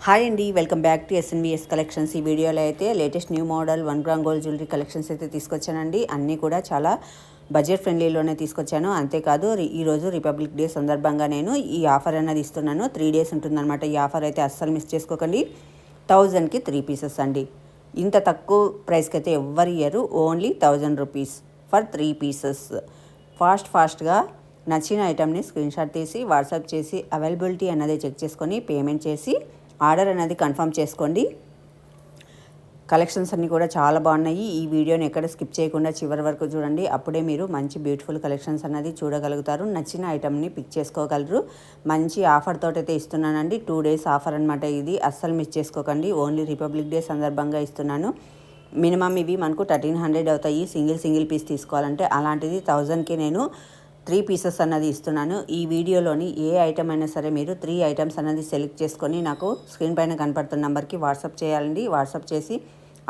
Hi అండి, welcome back to ఎస్ఎన్విఎస్ collections. ఈ వీడియోలో అయితే latest new model 1 gram gold jewellery collections అయితే తీసుకొచ్చానండి. అన్నీ కూడా చాలా బడ్జెట్ ఫ్రెండ్లీలోనే తీసుకొచ్చాను. అంతేకాదు ఈరోజు రిపబ్లిక్ డే సందర్భంగా నేను ఈ ఆఫర్ అన్నది ఇస్తున్నాను. 3 days ఉంటుందన్నమాట. ఈ ఆఫర్ అయితే అస్సలు మిస్ చేసుకోకండి. 1000కి 3 pieces అండి. ఇంత తక్కువ ప్రైస్కి అయితే ఎవ్వరు ఇయ్యరు. Only 1000 rupees for 3 pieces. ఫాస్ట్గా నచ్చిన ఐటమ్ని స్క్రీన్ షాట్ తీసి వాట్సాప్ చేసి అవైలబిలిటీ అన్నది చెక్ చేసుకొని పేమెంట్ చేసి ఆర్డర్ అనేది కన్ఫర్మ్ చేసుకోండి. కలెక్షన్స్ అన్నీ కూడా చాలా బాగున్నాయి. ఈ వీడియోని ఎక్కడ స్కిప్ చేయకుండా చివరి వరకు చూడండి. అప్పుడే మీరు మంచి బ్యూటిఫుల్ కలెక్షన్స్ అనేది చూడగలుగుతారు. నచ్చిన ఐటమ్ని పిక్ చేసుకోగలరు. మంచి ఆఫర్ తోటి అయితే ఇస్తున్నానండి. 2 days ఆఫర్ అనమాట. ఇది అస్సలు మిస్ చేసుకోకండి. ఓన్లీ రిపబ్లిక్ డే సందర్భంగా ఇస్తున్నాను. మినిమం ఇవి మనకు 1300 అవుతాయి సింగిల్ పీస్ తీసుకోవాలంటే. అలాంటిది 1000కి నేను 3 pieces అన్నది ఇస్తున్నాను. ఈ వీడియోలోని ఏ ఐటమ్ అయినా సరే మీరు 3 items అన్నది సెలెక్ట్ చేసుకొని నాకు స్క్రీన్ పైన కనపడుతున్న నెంబర్కి వాట్సాప్ చేయాలండి. వాట్సాప్ చేసి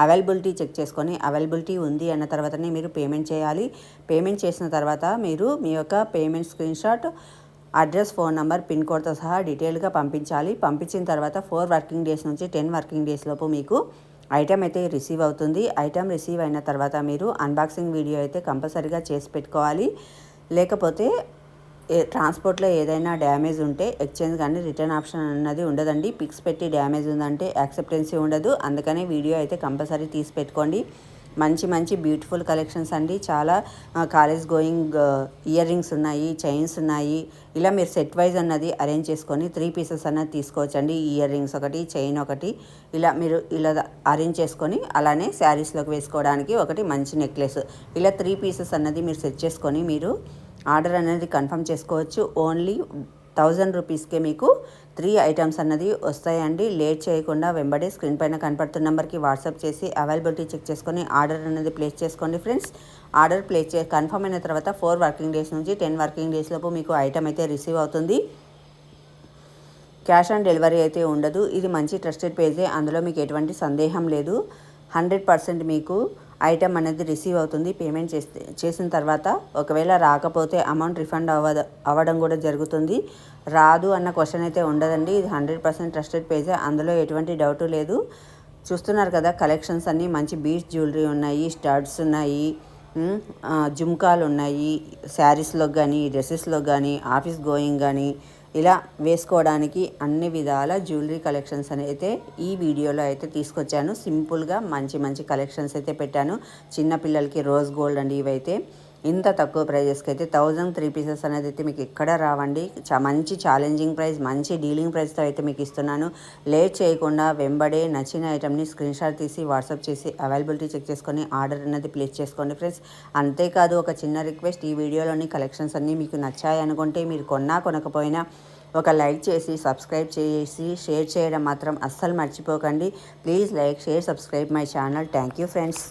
అవైలబిలిటీ చెక్ చేసుకొని అవైలబిలిటీ ఉంది అన్న తర్వాతనే మీరు పేమెంట్ చేయాలి. పేమెంట్ చేసిన తర్వాత మీరు మీ యొక్క payment screen shot, address, phone number, pin కోడ్తో సహా డీటెయిల్గా పంపించాలి. పంపించిన తర్వాత 4 working days నుంచి 10 working days లోపు మీకు ఐటమ్ అయితే రిసీవ్ అవుతుంది. ఐటమ్ రిసీవ్ అయిన తర్వాత మీరు అన్బాక్సింగ్ వీడియో అయితే కంపల్సరీగా చేసి పెట్టుకోవాలి. లేకపోతే ట్రాన్స్పోర్ట్లో ఏదైనా డ్యామేజ్ ఉంటే ఎక్స్చేంజ్ కానీ రిటర్న్ ఆప్షన్ అన్నది ఉండదండి. పిక్స్ పెట్టి డ్యామేజ్ ఉందంటే యాక్సెప్టెన్సీ ఉండదు. అందుకని వీడియో అయితే కంపల్సరీ తీసి పెట్టుకోండి. మంచి బ్యూటిఫుల్ కలెక్షన్స్ అండి. చాలా కాలేజ్ గోయింగ్ ఇయర్ రింగ్స్ ఉన్నాయి, చైన్స్ ఉన్నాయి. ఇలా మీరు సెట్ వైజ్ అన్నది అరేంజ్ చేసుకొని 3 pieces అన్నది తీసుకోవచ్చండి. ఇయర్ రింగ్స్ ఒకటి, చైన్ ఒకటి, ఇలా మీరు ఇలా అరేంజ్ చేసుకొని అలానే శారీస్లోకి వేసుకోవడానికి ఒకటి మంచి నెక్లెస్, ఇలా 3 pieces అన్నది మీరు సెట్ చేసుకొని మీరు ఆర్డర్ అనేది కన్ఫర్మ్ చేసుకోవచ్చు. ఓన్లీ 1000 రూపీస్కే మీకు 3 items అన్నది వస్తాయండి. లేట్ చేయకుండా వెంబడే స్క్రీన్ పైన కనపడుతున్న నెంబర్కి వాట్సాప్ చేసి అవైలబిలిటీ చెక్ చేసుకొని ఆర్డర్ అనేది ప్లేస్ చేసుకోండి ఫ్రెండ్స్. ఆర్డర్ కన్ఫర్మ్ అయిన తర్వాత 4 working days నుంచి 10 working days లోపు మీకు ఐటమ్ అయితే రిసీవ్ అవుతుంది. క్యాష్ ఆన్ డెలివరీ అయితే ఉండదు. ఇది మంచి ట్రస్టెడ్ పేజే. అందులో మీకు ఎటువంటి సందేహం లేదు. 100% మీకు ఐటమ్ అనేది రిసీవ్ అవుతుంది. పేమెంట్ చేసిన తర్వాత ఒకవేళ రాకపోతే అమౌంట్ రిఫండ్ అవ్వడం కూడా జరుగుతుంది. రాదు అన్న క్వశ్చన్ అయితే ఉండదండి. ఇది 100% ట్రస్టెడ్ పేజే. అందులో ఎటువంటి డౌట్ లేదు. చూస్తున్నారు కదా, కలెక్షన్స్ అన్నీ మంచి బీడ్స్ జ్యువెలరీ ఉన్నాయి, స్టడ్స్ ఉన్నాయి, జుమ్కాలు ఉన్నాయి. శారీస్లో కానీ, డ్రెస్సెస్లో కానీ, ఆఫీస్ గోయింగ్ కానీ ఇలా వేసుకోవడానికి అన్ని విధాల జ్యువెలరీ కలెక్షన్స్ అయితే ఈ వీడియోలో అయితే తీసుకొచ్చాను. సింపుల్గా మంచి కలెక్షన్స్ అయితే పెట్టాను. చిన్నపిల్లలకి రోజ్ గోల్డ్ అండి. ఇవైతే ఇంత తక్కువ ప్రైజెస్కి అయితే 1000 3 pieces అనేది అయితే మీకు ఎక్కడ రావండి. మంచి ఛాలెంజింగ్ ప్రైస్, మంచి డీలింగ్ ప్రైస్తో అయితే మీకు ఇస్తున్నాను. లేట్ చేయకుండా వెంబడే నచ్చిన ఐటమ్ని స్క్రీన్ షాట్ తీసి వాట్సాప్ చేసి అవైలబిలిటీ చెక్ చేసుకొని ఆర్డర్ అనేది ప్లేస్ చేసుకోండి ఫ్రెండ్స్. అంతేకాదు ఒక చిన్న రిక్వెస్ట్, ఈ వీడియోలోని కలెక్షన్స్ అన్నీ మీకు నచ్చాయి అనుకుంటే మీరు కొనకపోయినా ఒక లైక్ చేసి సబ్స్క్రైబ్ చేసి షేర్ చేయడం మాత్రం అస్సలు మర్చిపోకండి. Please like, share, subscribe my channel. Thank you friends.